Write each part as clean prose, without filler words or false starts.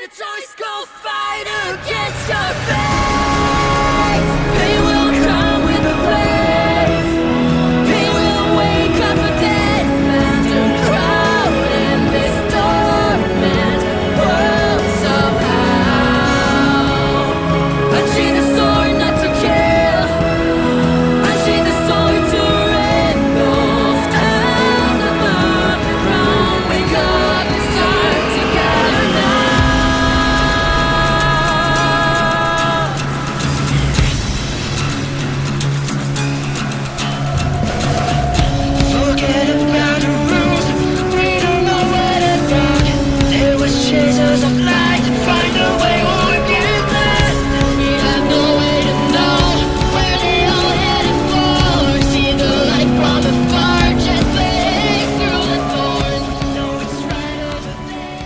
choice, go fight against your fate. Pain will come with the blaze. Pain will wake up a dead man to crowd in this torment world somehow. Unchain the sword not to kill. Unchain the sword to rid those hands above the ground. Wake up and start together now. Forget about the rules, we don't know where to go. There was chasers of light to find a way we'll get there. We have no way to know where they all headed for. See the light from afar, just fade through the thorns. Know it's right over there.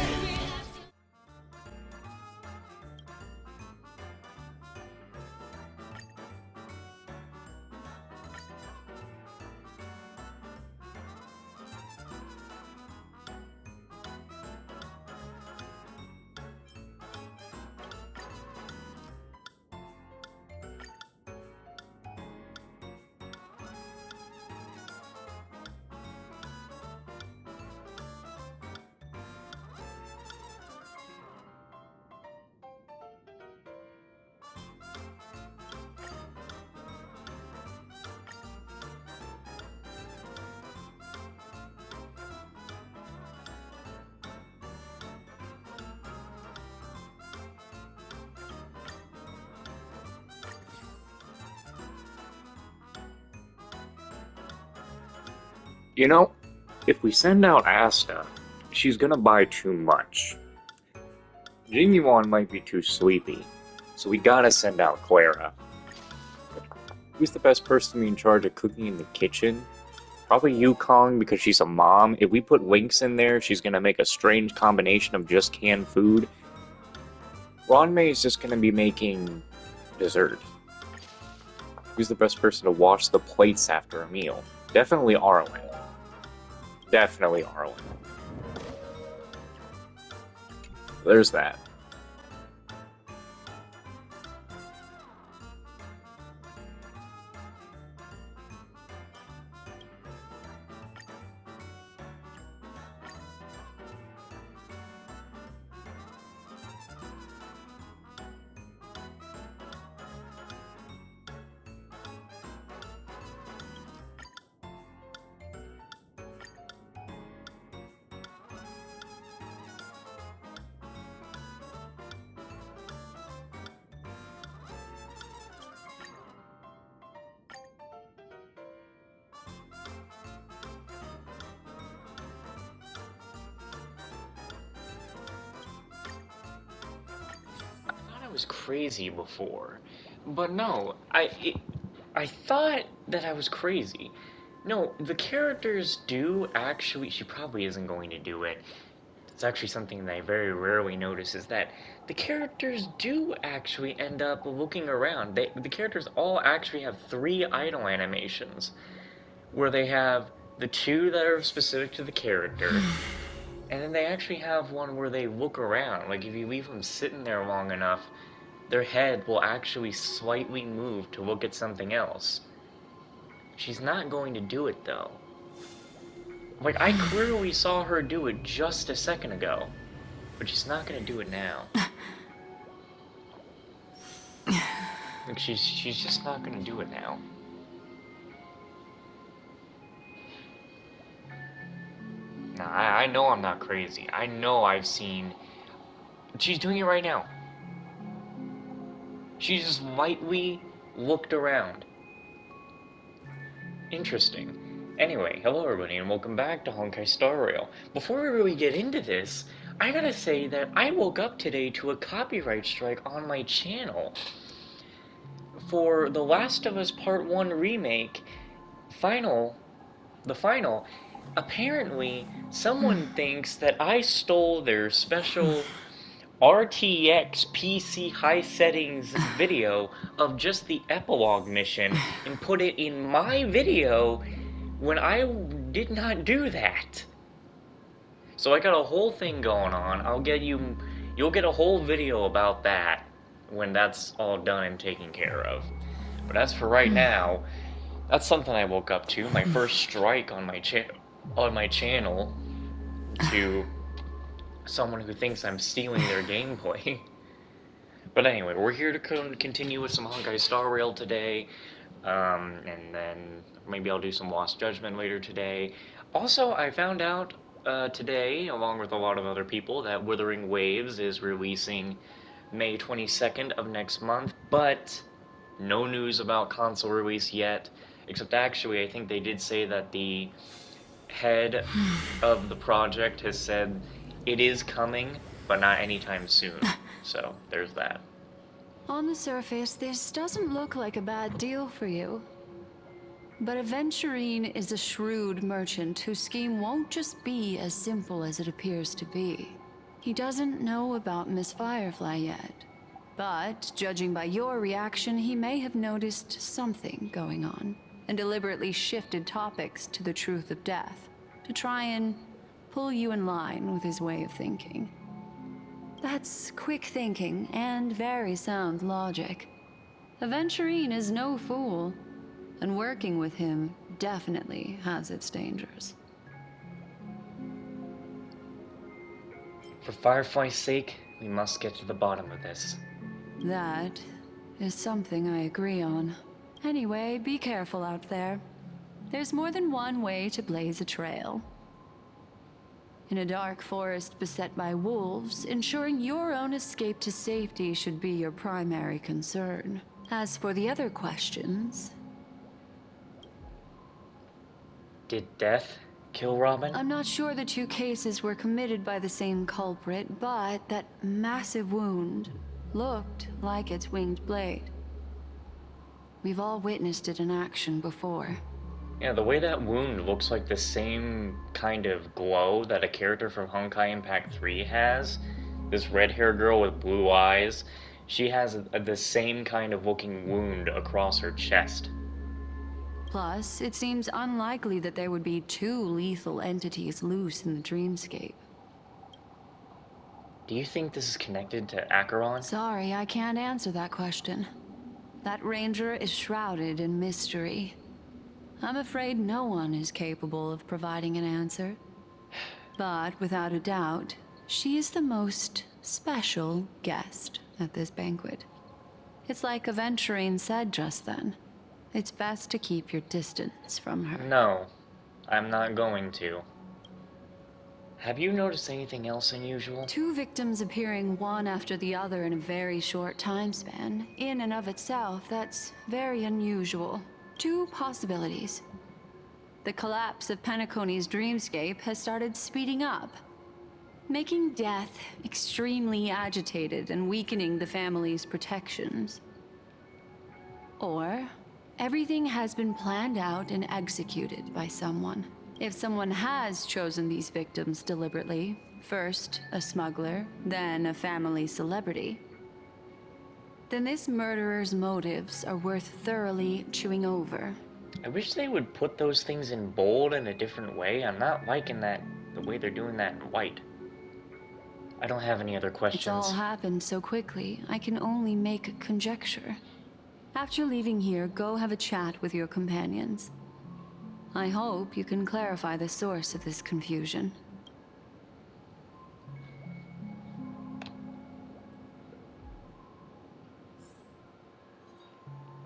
You know, if we send out Asta, she's gonna buy too much. Jimmy-Wan might be too sleepy, so we gotta send out Clara. Who's the best person to be in charge of cooking in the kitchen? Probably Yukong, because she's a mom. If we put Winx in there, she's gonna make a strange combination of just canned food. Ronmei is just gonna be making dessert. Who's the best person to wash the plates after a meal? Definitely Arlen. Definitely Arlen. There's that. I was crazy before, but no, I thought that I was crazy. No, the characters do actually. She probably isn't going to do it. It's actually something that I very rarely notice, is that the characters do actually end up looking around. The characters all actually have 3 idle animations, where they have the 2 that are specific to the character, and then they actually have one where they look around. Like, if you leave them sitting there long enough, their head will actually slightly move to look at something else. She's not going to do it, though. Like, I clearly saw her do it just a second ago, but she's not going to do it now. Like, she's just not going to do it now. Nah, I know I'm not crazy. I know I've seen... She's doing it right now. She just lightly looked around. Interesting. Anyway, hello everybody and welcome back to Honkai Star Rail. Before we really get into this, I gotta say that I woke up today to a copyright strike on my channel for The Last of Us Part 1 Remake, the final. Apparently, someone thinks that I stole their special RTX PC high settings video of just the epilogue mission and put it in my video when I did not do that. So I got a whole thing going on. I'll get you You'll get a whole video about that when that's all done and taken care of. But as for right now, that's something I woke up to. My first strike on my channel to someone who thinks I'm stealing their gameplay. But anyway, we're here to continue with some Honkai Star Rail today, and then maybe I'll do some Lost Judgment later today. Also, I found out today, along with a lot of other people, that Wuthering Waves is releasing May 22nd of next month, but no news about console release yet, except actually I think they did say that the head of the project has said it is coming, but not anytime soon. So, there's that. On the surface, this doesn't look like a bad deal for you. But Aventurine is a shrewd merchant whose scheme won't just be as simple as it appears to be. He doesn't know about Miss Firefly yet. But, judging by your reaction, he may have noticed something going on, and deliberately shifted topics to the truth of death, to try and pull you in line with his way of thinking. That's quick thinking and very sound logic. Aventurine is no fool, and working with him definitely has its dangers. For Firefly's sake, we must get to the bottom of this. That is something I agree on. Anyway, be careful out there. There's more than one way to blaze a trail. In a dark forest beset by wolves, ensuring your own escape to safety should be your primary concern. As for the other questions... Did death kill Robin? I'm not sure the two cases were committed by the same culprit, but that massive wound looked like its winged blade. We've all witnessed it in action before. Yeah, the way that wound looks like the same kind of glow that a character from Honkai Impact 3 has. This red-haired girl with blue eyes. She has the same kind of looking wound across her chest. Plus, it seems unlikely that there would be two lethal entities loose in the dreamscape. Do you think this is connected to Acheron? Sorry, I can't answer that question. That ranger is shrouded in mystery. I'm afraid no one is capable of providing an answer. But without a doubt, she is the most special guest at this banquet. It's like Aventurine said just then. It's best to keep your distance from her. No, I'm not going to. Have you noticed anything else unusual? Two victims appearing one after the other in a very short time span. In and of itself, that's very unusual. Two possibilities. The collapse of Penacony's dreamscape has started speeding up, making death extremely agitated and weakening the family's protections. Or everything has been planned out and executed by someone. If someone has chosen these victims deliberately, first a smuggler, then a family celebrity, then this murderer's motives are worth thoroughly chewing over. I wish they would put those things in bold in a different way. I'm not liking that, the way they're doing that in white. I don't have any other questions. It's all happened so quickly, I can only make conjecture. After leaving here, go have a chat with your companions. I hope you can clarify the source of this confusion.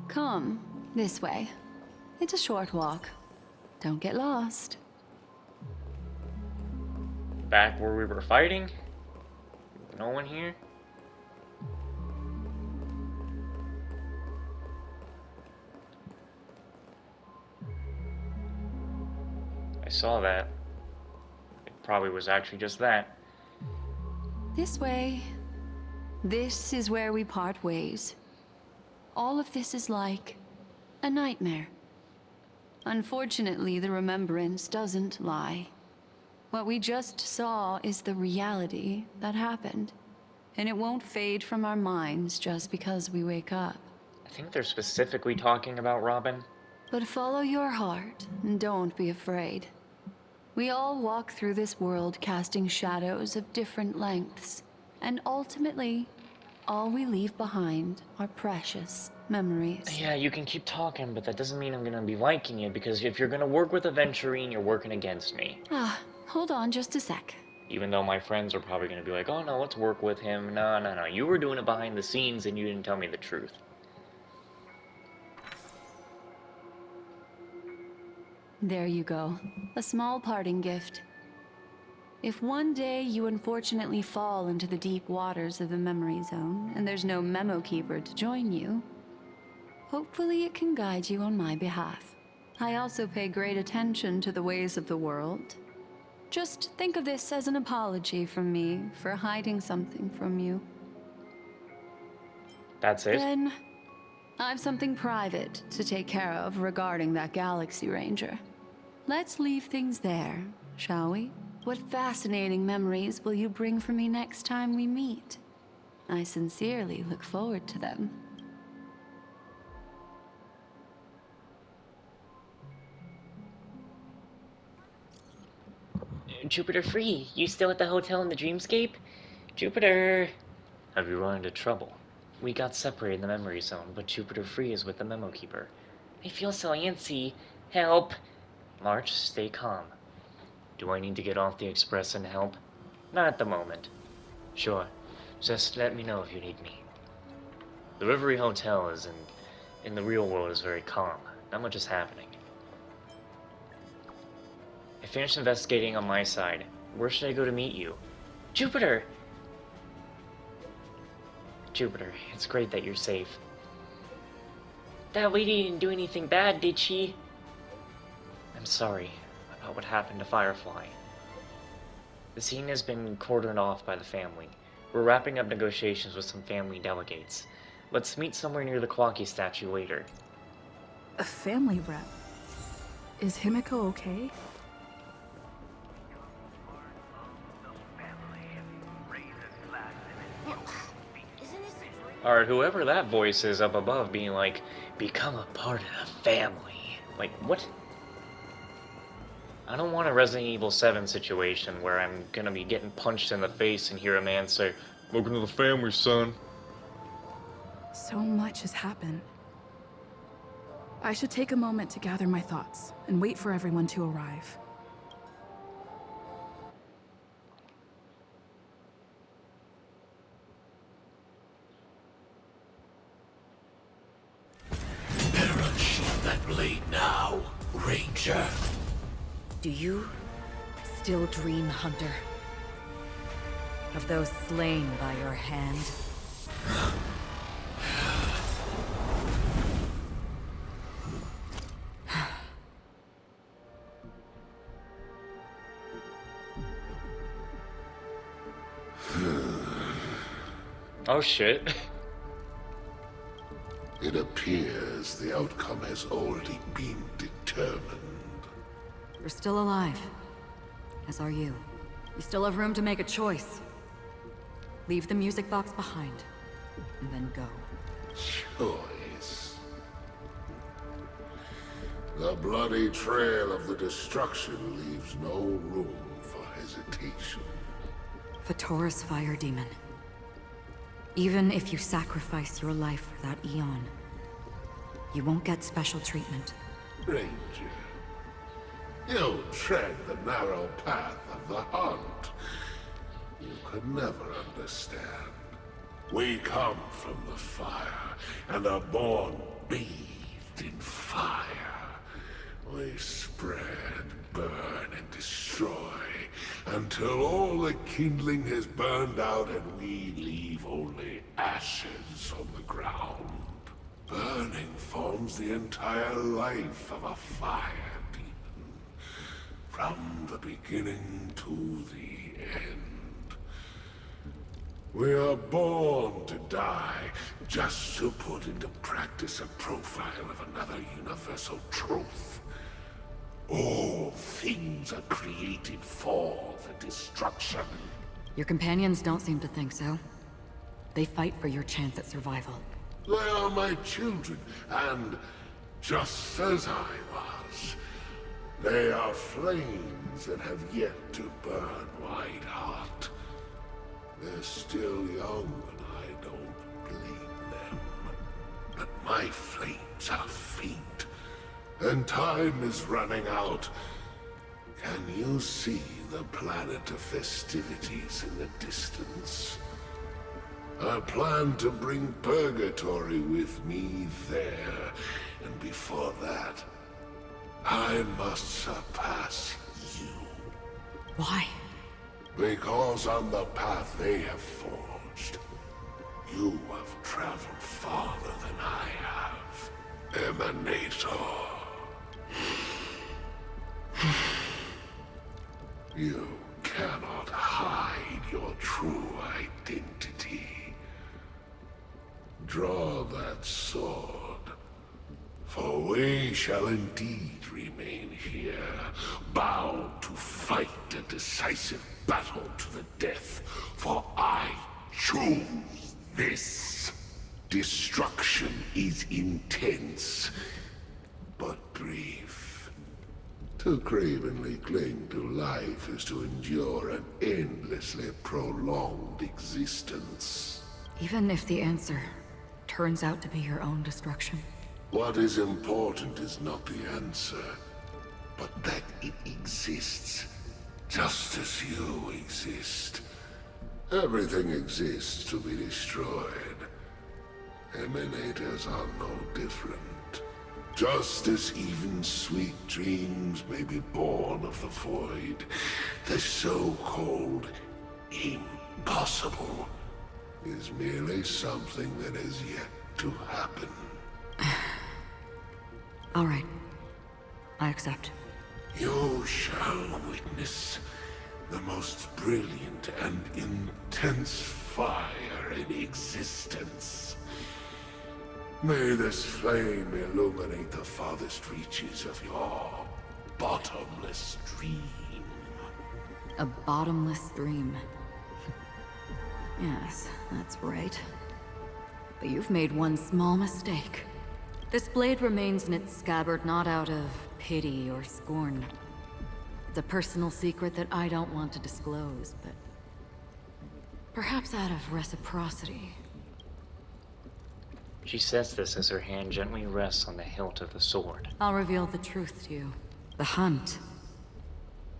Come, this way. It's a short walk. Don't get lost. Back where we were fighting? No one here? I saw that. It probably was actually just that. This way. This is where we part ways. All of this is like a nightmare. Unfortunately, the remembrance doesn't lie. What we just saw is the reality that happened. And it won't fade from our minds just because we wake up. I think they're specifically talking about Robin. But follow your heart and don't be afraid. We all walk through this world casting shadows of different lengths. And ultimately, all we leave behind are precious memories. Yeah, you can keep talking, but that doesn't mean I'm gonna be liking it, because if you're gonna work with Aventurine, you're working against me. Hold on just a sec. Even though my friends are probably gonna be like, oh no, let's work with him. No, no, no, you were doing it behind the scenes and you didn't tell me the truth. There you go. A small parting gift. If one day you unfortunately fall into the deep waters of the memory zone and there's no memo keeper to join you, hopefully it can guide you on my behalf. I also pay great attention to the ways of the world. Just think of this as an apology from me for hiding something from you. That's it? Then, I've something private to take care of regarding that Galaxy Ranger. Let's leave things there, shall we? What fascinating memories will you bring for me next time we meet? I sincerely look forward to them. Jupiter Free, you still at the hotel in the Dreamscape? Jupiter! Have you run into trouble? We got separated in the memory zone, but Jupiter Free is with the memo keeper. I feel so antsy. Help! March, stay calm. Do I need to get off the express and help? Not at the moment. Sure, just let me know if you need me. The Reverie Hotel is in the real world is very calm. Not much is happening. I finished investigating on my side. Where should I go to meet you? Jupiter! Jupiter, it's great that you're safe. That lady didn't do anything bad, did she? I'm sorry about what happened to Firefly. The scene has been cordoned off by the family. We're wrapping up negotiations with some family delegates. Let's meet somewhere near the Kwaki statue later. A family rep? Is Himiko okay? Alright, whoever that voice is up above being like, become a part of the family. Like, what? I don't want a Resident Evil 7 situation where I'm gonna be getting punched in the face and hear a man say, welcome to the family, son. So much has happened. I should take a moment to gather my thoughts and wait for everyone to arrive. Unsheath that blade now, Ranger. Do you still dream, Hunter? Of those slain by your hand? Oh shit. It appears the outcome has already been determined. You're still alive. As are you. You still have room to make a choice. Leave the music box behind, and then go. Choice. The bloody trail of the destruction leaves no room for hesitation. Fatora's fire demon. Even if you sacrifice your life for that Eon, you won't get special treatment. Ranger, you tread the narrow path of the hunt. You could never understand. We come from the fire, and are born bathed in fire. We spread, burn, and destroy, until all the kindling has burned out and we leave only ashes on the ground. Burning forms the entire life of a fire demon, from the beginning to the end. We are born to die, just to put into practice a profile of another universal truth. All things are created for the destruction. Your companions don't seem to think so. They fight for your chance at survival. They are my children, and just as I was, they are flames that have yet to burn white hot. They're still young, and I don't blame them. But my flames are faint, and time is running out. Can you see the planet of festivities in the distance? I plan to bring Purgatory with me there, and before that, I must surpass you. Why? Because on the path they have forged, you have traveled farther than I have, Emanator. You cannot hide your true identity. Draw that sword, for we shall indeed remain here, bound to fight a decisive battle to the death, for I choose this. Destruction is intense, but brief. To cravenly cling to life is to endure an endlessly prolonged existence. Even if the answer turns out to be your own destruction. What is important is not the answer, but that it exists, just as you exist. Everything exists to be destroyed. Emanators are no different. Just as even sweet dreams may be born of the void, the so-called impossible is merely something that is yet to happen. All right. I accept. You shall witness the most brilliant and intense fire in existence. May this flame illuminate the farthest reaches of your bottomless dream. A bottomless dream. Yes, that's right. But you've made one small mistake. This blade remains in its scabbard not out of pity or scorn. It's a personal secret that I don't want to disclose, but perhaps out of reciprocity. She says this as her hand gently rests on the hilt of the sword. I'll reveal the truth to you. The hunt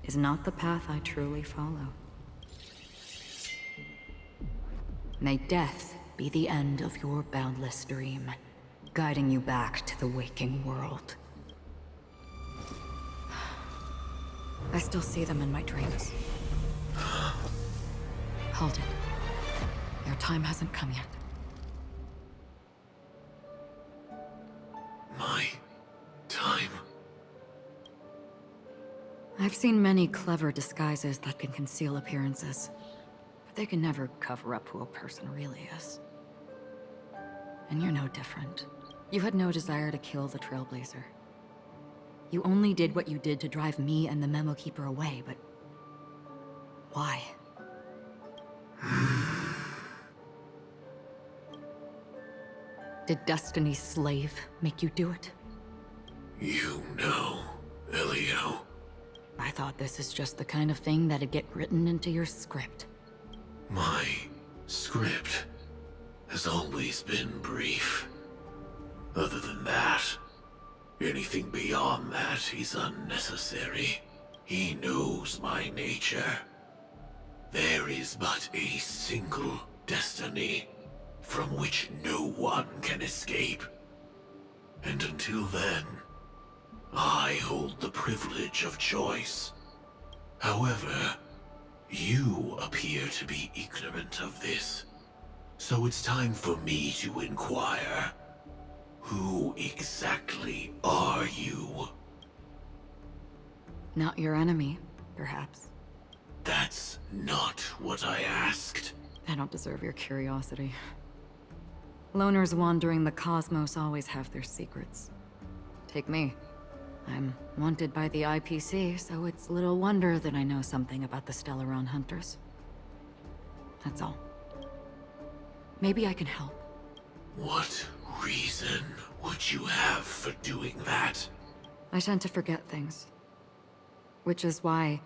is not the path I truly follow. May death be the end of your boundless dream, guiding you back to the waking world. I still see them in my dreams. Hold it. Your time hasn't come yet. My time. I've seen many clever disguises that can conceal appearances, but they can never cover up who a person really is. And you're no different. You had no desire to kill the Trailblazer. You only did what you did to drive me and the Memo Keeper away, but why? Did Destiny's slave make you do it? You know, Elio. I thought this is just the kind of thing that'd get written into your script. My script has always been brief. Other than that, anything beyond that is unnecessary. He knows my nature. There is but a single destiny from which no one can escape. And until then, I hold the privilege of choice. However, you appear to be ignorant of this, so it's time for me to inquire. Who exactly are you? Not your enemy, perhaps. That's not what I asked. I don't deserve your curiosity. Loners wandering the cosmos always have their secrets. Take me. I'm wanted by the IPC, so it's little wonder that I know something about the Stellaron Hunters. That's all. Maybe I can help. What reason would you have for doing that? I tend to forget things. Which is why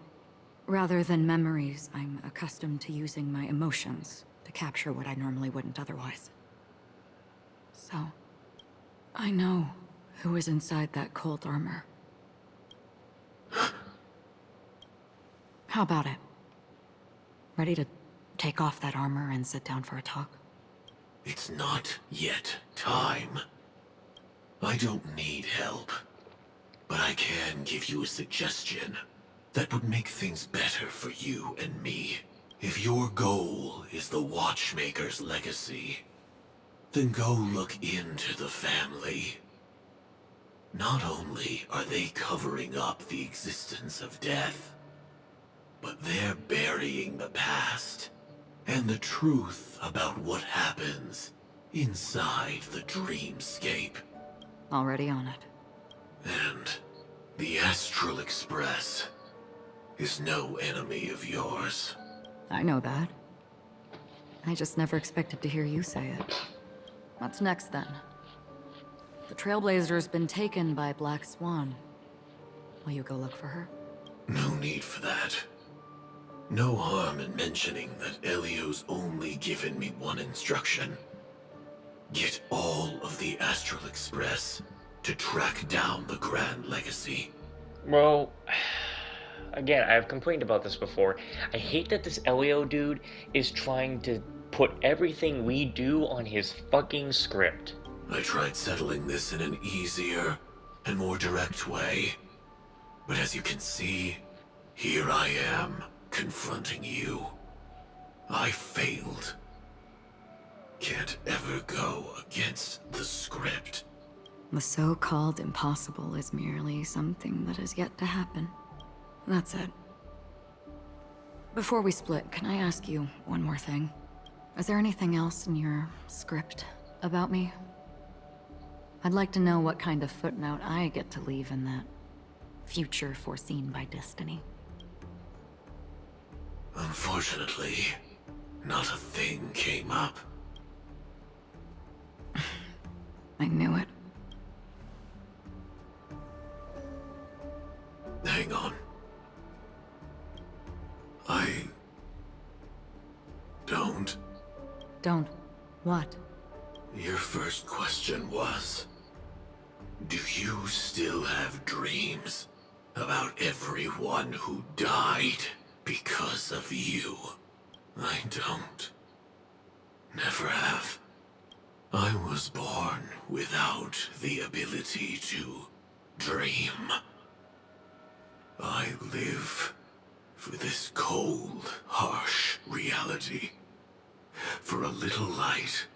Rather than memories, I'm accustomed to using my emotions to capture what I normally wouldn't otherwise. So, I know who is inside that cold armor. How about it? Ready to take off that armor and sit down for a talk? It's not yet time. I don't need help, but I can give you a suggestion that would make things better for you and me. If your goal is the Watchmaker's legacy, then go look into the family. Not only are they covering up the existence of death, but they're burying the past and the truth about what happens inside the dreamscape. Already on it. And the Astral Express is no enemy of yours. I know that. I just never expected to hear you say it. What's next, then? The Trailblazer's been taken by Black Swan. Will you go look for her? No need for that. No harm in mentioning that Elio's only given me one instruction. Get all of the Astral Express to track down the Grand Legacy. Well, again, I've complained about this before. I hate that this Elio dude is trying to put everything we do on his fucking script. I tried settling this in an easier and more direct way. But as you can see, here I am, confronting you. I failed. Can't ever go against the script. The so-called impossible is merely something that is yet to happen. That's it. Before we split, can I ask you one more thing? Is there anything else in your script about me? I'd like to know what kind of footnote I get to leave in that future foreseen by destiny. Unfortunately, not a thing came up. I knew it. Hang on. Don't. What? Your first question was, do you still have dreams about everyone who died because of you? I don't. Never have. I was born without the ability to dream. I live for this cold, harsh reality. For a little light,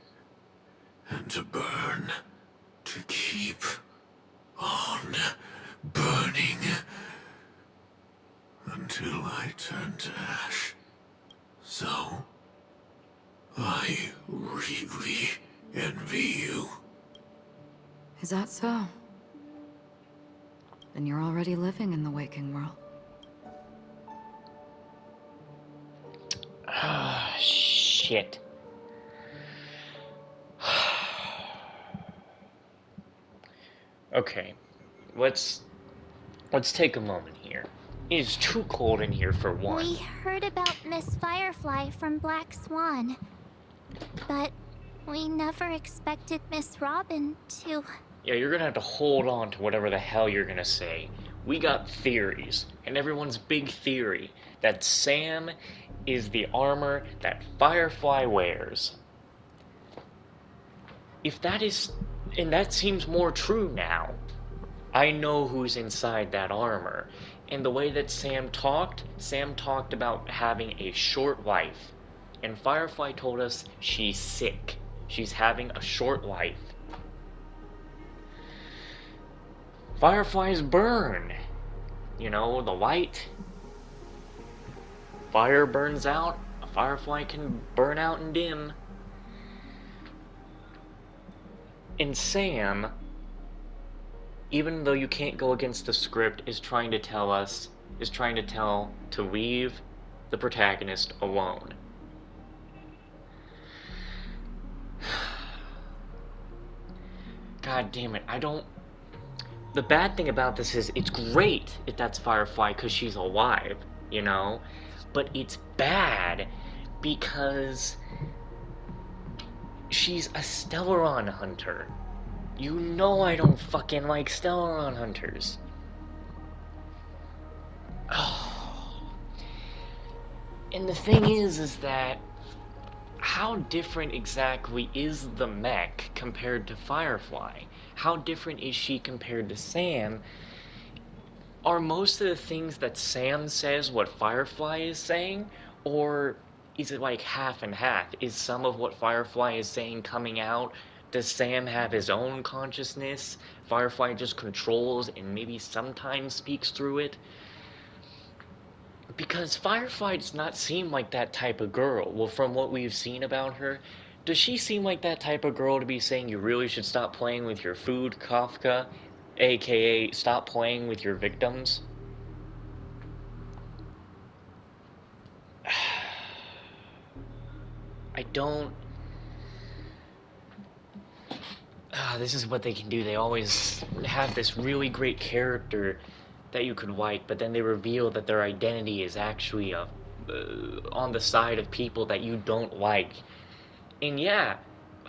and to burn, to keep on burning, until I turn to ash. So, I really envy you. Is that so? Then you're already living in the waking world. Ah, shit. Okay, let's take a moment here. It is too cold in here for one. We heard about Miss Firefly from Black Swan, but we never expected Miss Robin to... Yeah, you're gonna have to hold on to whatever the hell you're gonna say. We got theories, and everyone's big theory that Sam is the armor that Firefly wears. If that is... and that seems more true now. I know who's inside that armor. And the way that Sam talked about having a short life. And Firefly told us she's sick. She's having a short life. Fireflies burn. You know, the light. Fire burns out. A firefly can burn out and dim. And Sam, even though you can't go against the script, is trying to leave the protagonist alone. God damn it, the bad thing about this is, it's great if that's Firefly because she's alive. you know? But it's bad because she's a Stellaron hunter. You know I don't fucking like Stellaron hunters. Oh. And the thing is that how different exactly is the mech compared to Firefly? How different is she compared to Sam? Are most of the things that Sam says what Firefly is saying? Or is it like half and half? Is some of what Firefly is saying coming out? Does Sam have his own consciousness? Firefly just controls and maybe sometimes speaks through it? Because Firefly does not seem like that type of girl. Well, from what we've seen about her, does she seem like that type of girl to be saying you really should stop playing with your food, Kafka? AKA, stop playing with your victims? I don't... this is what they can do. They always have this really great character that you could like, but then they reveal that their identity is actually on the side of people that you don't like. And yeah,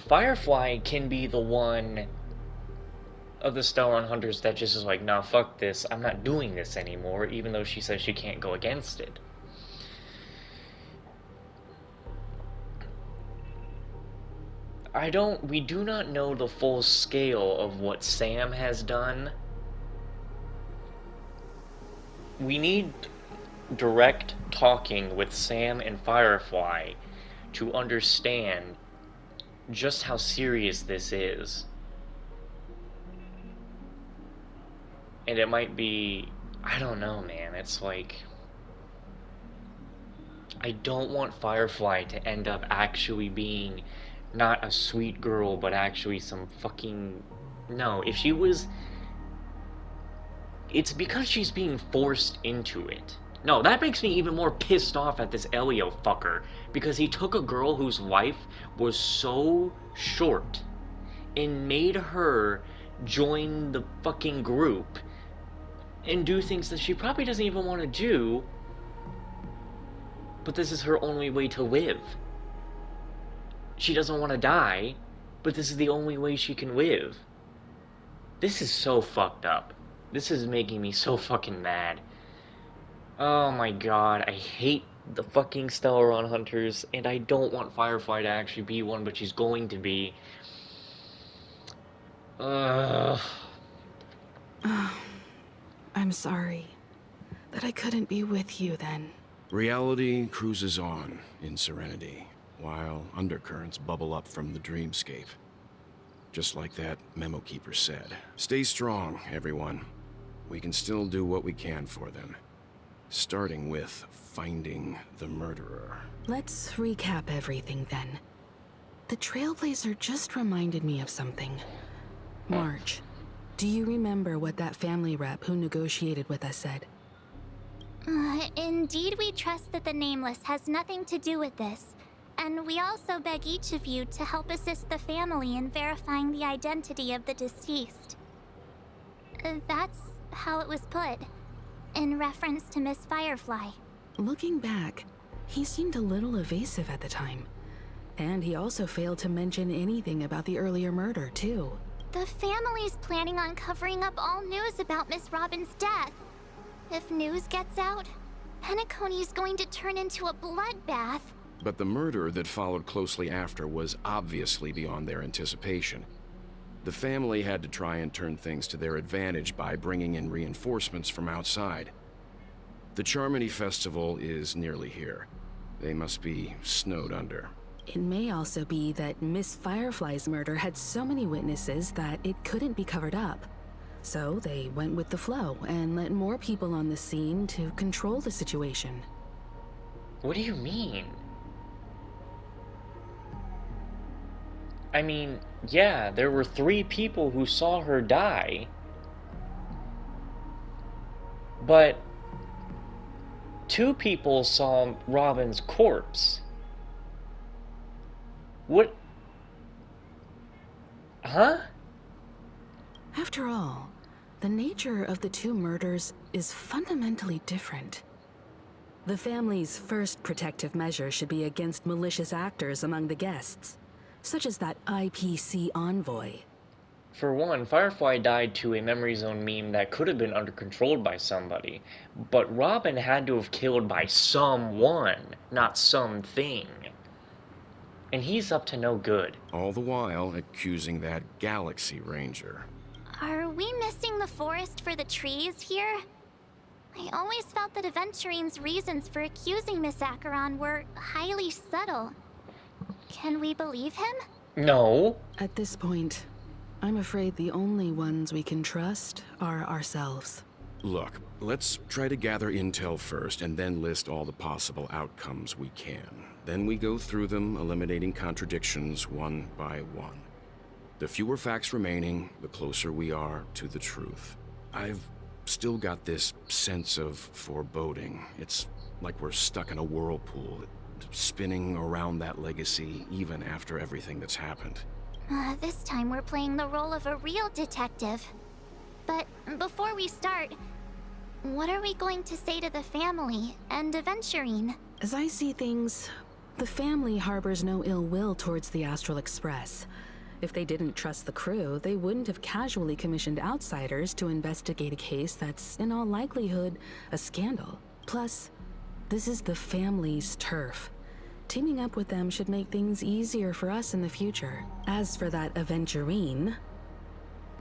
Firefly can be the one of the Stellar Hunters that just is like, nah, fuck this, I'm not doing this anymore, even though she says she can't go against it. We do not know the full scale of what Sam has done. We need direct talking with Sam and Firefly to understand just how serious this is. And it might be, I don't know, man, it's like, I don't want Firefly to end up actually being not a sweet girl, but actually some fucking... No, if she was... It's because she's being forced into it. No, that makes me even more pissed off at this Elio fucker, because he took a girl whose life was so short and made her join the fucking group and do things that she probably doesn't even want to do, but this is her only way to live. She doesn't want to die, but this is the only way she can live. This is so fucked up. This is making me so fucking mad. Oh my god, I hate the fucking Stellaron Hunters, and I don't want Firefly to actually be one, but she's going to be. I'm sorry that I couldn't be with you then. Reality cruises on in serenity, while undercurrents bubble up from the dreamscape. Just like that memo keeper said. Stay strong, everyone. We can still do what we can for them. Starting with finding the murderer. Let's recap everything then. The Trailblazer just reminded me of something. March, do you remember what that family rep who negotiated with us said? Indeed, we trust that the Nameless has nothing to do with this. And we also beg each of you to help assist the family in verifying the identity of the deceased. That's how it was put, in reference to Miss Firefly. Looking back, he seemed a little evasive at the time. And he also failed to mention anything about the earlier murder, too. The family's planning on covering up all news about Miss Robin's death. If news gets out, Penacony's going to turn into a bloodbath. But the murder that followed closely after was obviously beyond their anticipation. The family had to try and turn things to their advantage by bringing in reinforcements from outside. The Charmony Festival is nearly here. They must be snowed under. It may also be that Miss Firefly's murder had so many witnesses that it couldn't be covered up. So they went with the flow and let more people on the scene to control the situation. What do you mean? I mean, yeah, there were 3 people who saw her die. But 2 people saw Robin's corpse. What? Huh? After all, the nature of the 2 murders is fundamentally different. The family's first protective measure should be against malicious actors among the guests, such as that IPC envoy. For one, Firefly died to a Memory Zone meme that could have been under controlled by somebody, but Robin had to have killed by someone, not something. And he's up to no good. All the while accusing that Galaxy Ranger. Are we missing the forest for the trees here? I always felt that Aventurine's reasons for accusing Miss Acheron were highly subtle. Can we believe him? No. At this point, I'm afraid the only ones we can trust are ourselves. Look, let's try to gather intel first and then list all the possible outcomes we can. Then we go through them, eliminating contradictions one by one. The fewer facts remaining, the closer we are to the truth. I've still got this sense of foreboding. It's like we're stuck in a whirlpool, spinning around that legacy even after everything that's happened. This time we're playing the role of a real detective. But before we start, what are we going to say to the family and Aventurine? As I see things, the family harbors no ill will towards the Astral Express. If they didn't trust the crew, they wouldn't have casually commissioned outsiders to investigate a case that's, in all likelihood, a scandal. Plus, this is the family's turf. Teaming up with them should make things easier for us in the future. As for that Aventurine,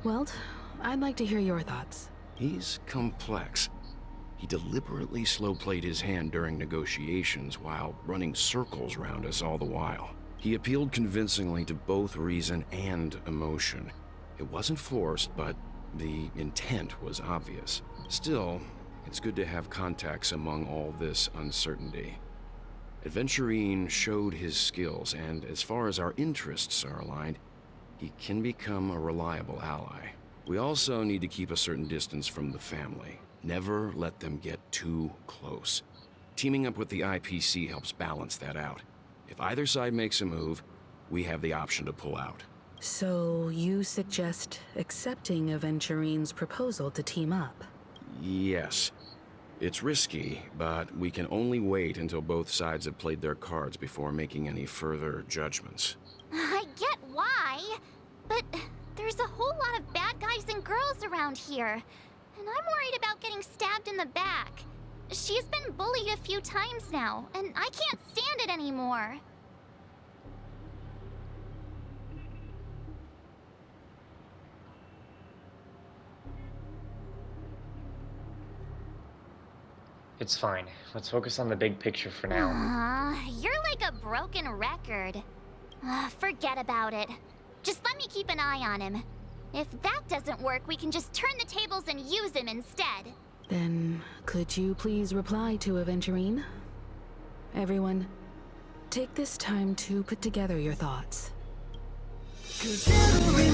well, I'd like to hear your thoughts. He's complex. He deliberately slow-played his hand during negotiations while running circles around us all the while. He appealed convincingly to both reason and emotion. It wasn't forced, but the intent was obvious. Still, it's good to have contacts among all this uncertainty. Aventurine showed his skills, and as far as our interests are aligned, he can become a reliable ally. We also need to keep a certain distance from the family. Never let them get too close. Teaming up with the IPC helps balance that out. If either side makes a move, we have the option to pull out. So you suggest accepting Aventurine's proposal to team up? Yes. It's risky, but we can only wait until both sides have played their cards before making any further judgments. I get why, but there's a whole lot of bad guys and girls around here, and I'm worried about getting stabbed in the back. She's been bullied a few times now, and I can't stand it anymore. It's fine. Let's focus on the big picture for now. You're like a broken record. Forget about it. Just let me keep an eye on him. If that doesn't work, we can just turn the tables and use him instead. Then, could you please reply to Aventurine? Everyone, take this time to put together your thoughts. 'Cause every